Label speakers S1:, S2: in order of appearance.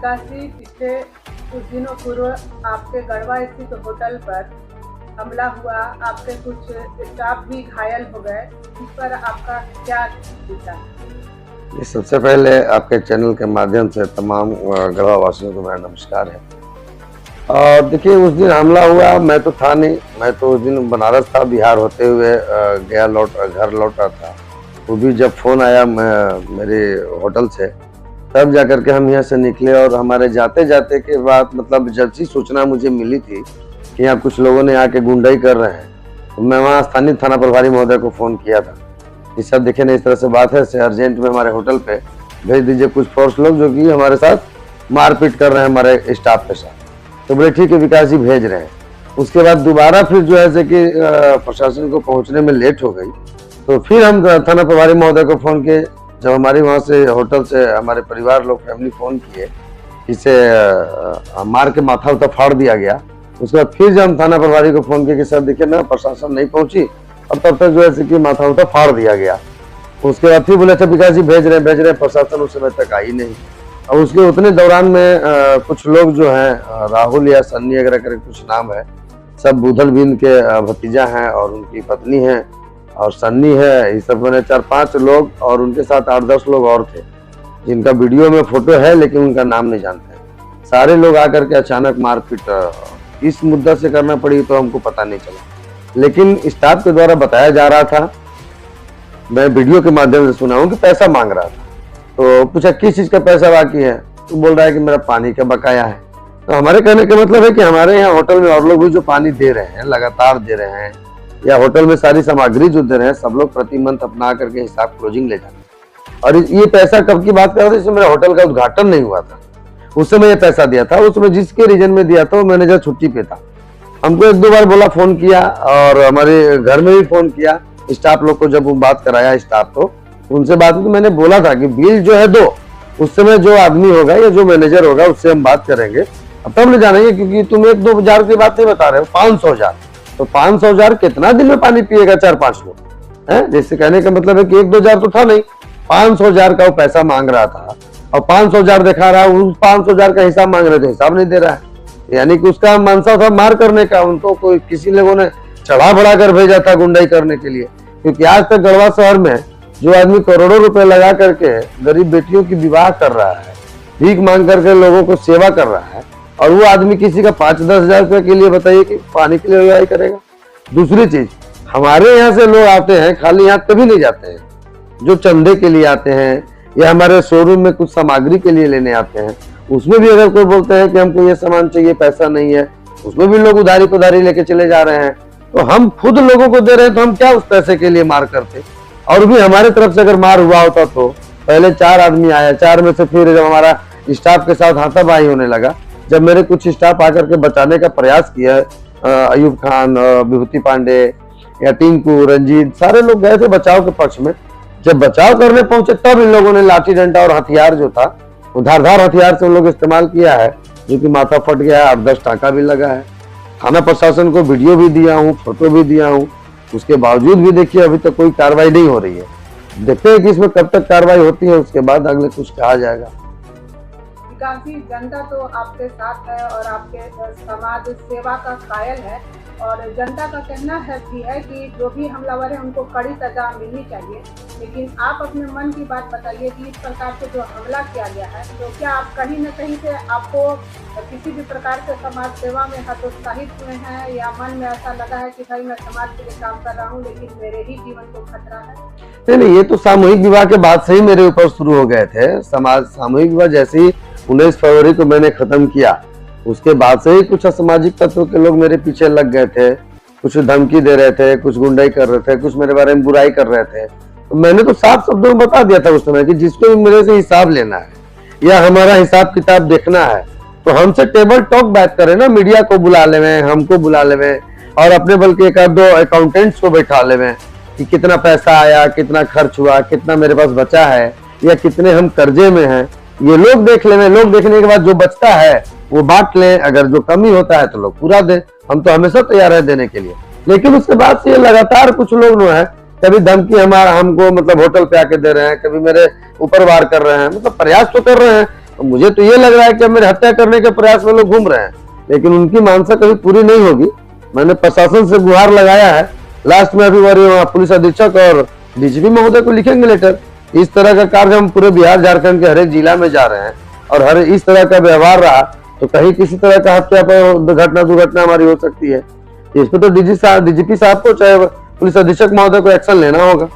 S1: विकास जी, पिछले कुछ दिनों पूर्व आपके गढ़वा स्थित होटल पर हमला हुआ, आपके कुछ स्टाफ भी घायल हो गए, इस पर आपका क्या विचार है?
S2: सबसे पहले आपके चैनल के माध्यम से तमाम गढ़वा वासियों को मेरा नमस्कार है। देखिए, उस दिन हमला हुआ, मैं तो था नहीं, मैं तो उस दिन बनारस था, बिहार होते हुए घर लौटा था। वो भी जब फ़ोन आया मेरे होटल से, तब जाकर के हम यहाँ से निकले। और हमारे जाते जाते के बाद मतलब जैसी सूचना मुझे मिली थी कि यहाँ कुछ लोगों ने आके गुंडाई कर रहे हैं, तो मैं वहाँ स्थानीय थाना प्रभारी महोदय को फ़ोन किया था कि सर देखिए ना, इस तरह से बात है, से अर्जेंट में हमारे होटल पे भेज दीजिए कुछ फोर्स लोग जो कि हमारे साथ मारपीट कर रहे हैं हमारे स्टाफ के साथ। तो बोले ठीक है विकास जी, भेज रहे हैं। उसके बाद दोबारा फिर जो है कि प्रशासन को पहुंचने में लेट हो गई, तो फिर हम थाना प्रभारी महोदय को फ़ोन किए। जब हमारे वहाँ से होटल से हमारे परिवार लोग फैमिली फ़ोन किए, इसे मार के माथा उथा फाड़ दिया गया। उसके बाद फिर जब हम थाना प्रभारी को फ़ोन किए कि सर देखिए ना, प्रशासन नहीं पहुंची और तब तक जो है कि माथा उथा फाड़ दिया गया। उसके बाद फिर बोले थे विकास जी भेज रहे हैं, प्रशासन उस समय तक आई नहीं। और उसके उतने दौरान में कुछ लोग जो हैं, राहुल या सन्नी वगैरह करके कुछ नाम है, सब बुधल बिंद के भतीजा हैं और उनकी पत्नी है और सन्नी है। ये सब बने 4-5 लोग और उनके साथ 8-10 लोग और थे, जिनका वीडियो में फोटो है लेकिन उनका नाम नहीं जानते हैं। सारे लोग आकर के अचानक मारपीट इस मुद्दा से करना पड़ी, तो हमको पता नहीं चला। लेकिन स्टाफ के द्वारा बताया जा रहा था, मैं वीडियो के माध्यम से सुना हूँ कि पैसा मांग रहा था। तो पूछा किस चीज का पैसा बाकी है, तो बोल रहा है कि मेरा पानी का बकाया है। तो हमारे कहने का मतलब है कि हमारे यहाँ होटल में और लोग भी जो पानी दे रहे हैं, लगातार दे रहे हैं, या होटल में सारी सामग्री जो दे रहे हैं, सब लोग प्रति मंथ अपना करके हिसाब क्लोजिंग ले जाते हैं। और ये पैसा कब की बात कर रहा था, इसमें मेरा होटल का उद्घाटन नहीं हुआ था, उस समय ये पैसा दिया था। उसमें जिसके रीजन में दिया था वो मैनेजर छुट्टी पे था। हमको 1-2 बार बोला, फोन किया और हमारे घर में भी फोन किया स्टाफ लोग को। जब वो बात कराया स्टाफ को, उनसे बात हुई तो मैंने बोला था कि बिल जो है दो, उस समय जो आदमी होगा या जो मैनेजर होगा उससे हम बात करेंगे, अब तब ले जानेंगे। क्योंकि तुम 1-2 हजार की बात नहीं बता रहे हो, 500 हजार। तो 500 हजार कितना दिन में पानी पिएगा 4-5 लोग है? जैसे कहने का मतलब है कि 1-2 हजार तो था नहीं, 500 हजार का वो पैसा मांग रहा था और 500 हजार दिखा रहा है। उस 500 हजार का हिसाब मांग रहे थे, हिसाब नहीं दे रहा है। यानी कि उसका मनसा था मार करने का। उनको कोई किसी लोगों ने चढ़ा बढ़ा कर भेजा था गुंडाई करने के लिए। क्योंकि आज तक गढ़वा शहर में जो आदमी करोड़ों रुपए लगा करके गरीब बेटियों की विवाह कर रहा है, भीख मांग करके लोगों को सेवा कर रहा है, और वो आदमी किसी का 5-10 हजार रुपए के लिए बताइए कि पानी के लिए लड़ाई करेगा। दूसरी चीज, हमारे यहाँ से लोग आते हैं, खाली हाथ कभी नहीं जाते हैं। जो चंदे के लिए आते हैं या हमारे शोरूम में कुछ सामग्री के लिए लेने आते हैं, उसमें भी अगर कोई बोलते हैं कि हमको ये सामान चाहिए, पैसा नहीं है, उसमें भी लोग उधारी लेके चले जा रहे हैं। तो हम खुद लोगों को दे रहे हैं, तो हम क्या उस पैसे के लिए मार करते? और भी हमारे तरफ से अगर मार हुआ होता तो पहले 4 आदमी आया, 4 में से फिर जब हमारा स्टाफ के साथ हाथापाई होने लगा, जब मेरे कुछ स्टाफ आकर के बचाने का प्रयास किया, अयूब खान, विभूति पांडे या टिंकू, रंजीत, सारे लोग गए थे बचाव के पक्ष में। जब बचाव करने पहुंचे तब इन लोगों ने लाठी डंडा और हथियार जो था वो धारदार हथियार से उन लोग इस्तेमाल किया है, जो कि माथा फट गया है, 8-10 टाका भी लगा है। थाना प्रशासन को वीडियो भी दिया हूँ, फोटो भी दिया हूँ, उसके बावजूद भी देखिए अभी तक कोई कार्रवाई नहीं हो रही है। देखते हैं कि इसमें कब तक कार्रवाई होती है, उसके बाद अगले कुछ कहा जाएगा।
S1: काफी जनता तो आपके साथ है और आपके समाज सेवा का कायल है, और जनता का कहना है कि जो भी हमलावर है उनको कड़ी सजा मिलनी चाहिए। लेकिन आप अपने मन की बात बताइए कि इस प्रकार से जो हमला किया गया है, तो क्या आप कहीं न कहीं से आपको किसी भी प्रकार से समाज सेवा में हतोत्साहित हुए हैं, या मन में ऐसा लगा है कि भाई मैं समाज के लिए काम कर रहा हूँ लेकिन मेरे ही जीवन को खतरा है?
S2: नहीं, ये तो सामूहिक विवाह के बाद से ही मेरे ऊपर शुरू हो गए थे। सामूहिक विवाह जैसे ही 19 फरवरी को मैंने खत्म किया, उसके बाद से ही कुछ असामाजिक तत्वों के लोग मेरे पीछे लग गए थे। कुछ धमकी दे रहे थे, कुछ गुंडाई कर रहे थे, कुछ मेरे बारे में बुराई कर रहे थे। तो मैंने तो साफ शब्दों में बता दिया था उस समय कि जिसको भी मेरे से हिसाब लेना है या हमारा हिसाब किताब देखना है, तो हमसे टेबल टॉक बात करें ना, मीडिया को बुला लेवे, हमको बुला लेवे, और अपने बल्कि 1-2 अकाउंटेंट्स को बैठा लेवे कि कितना पैसा आया, कितना खर्च हुआ, कितना मेरे पास बचा है, या कितने हम कर्जे में हैं, ये लोग देख लेवे। लोग देखने के बाद जो बचता है वो बांट लें, अगर जो कमी होता है तो लोग पूरा दें। हम तो हमेशा तैयार है देने के लिए। लेकिन उसके बाद से ये लगातार कुछ लोग जो है, कभी धमकी हमको मतलब होटल पे आके दे रहे हैं, कभी मेरे ऊपर वार कर रहे हैं, मतलब प्रयास तो कर रहे हैं। तो मुझे तो ये लग रहा है कि मेरे हत्या करने के प्रयास में लोग घूम रहे हैं, लेकिन उनकी मानसा कभी पूरी नहीं होगी। मैंने प्रशासन से गुहार लगाया है, लास्ट में अभी वरीय पुलिस अधीक्षक और डीजीपी महोदय को लिखेंगे लेटर। इस तरह का कार्य हम पूरे बिहार झारखंड के हर एक जिला में जा रहे हैं और हर इस तरह का व्यवहार रहा तो कहीं किसी तरह का हत्या पर घटना दुर्घटना हमारी हो सकती है। इस पर तो डीजीपी साहब को चाहे पुलिस अधीक्षक महोदय को एक्शन लेना होगा।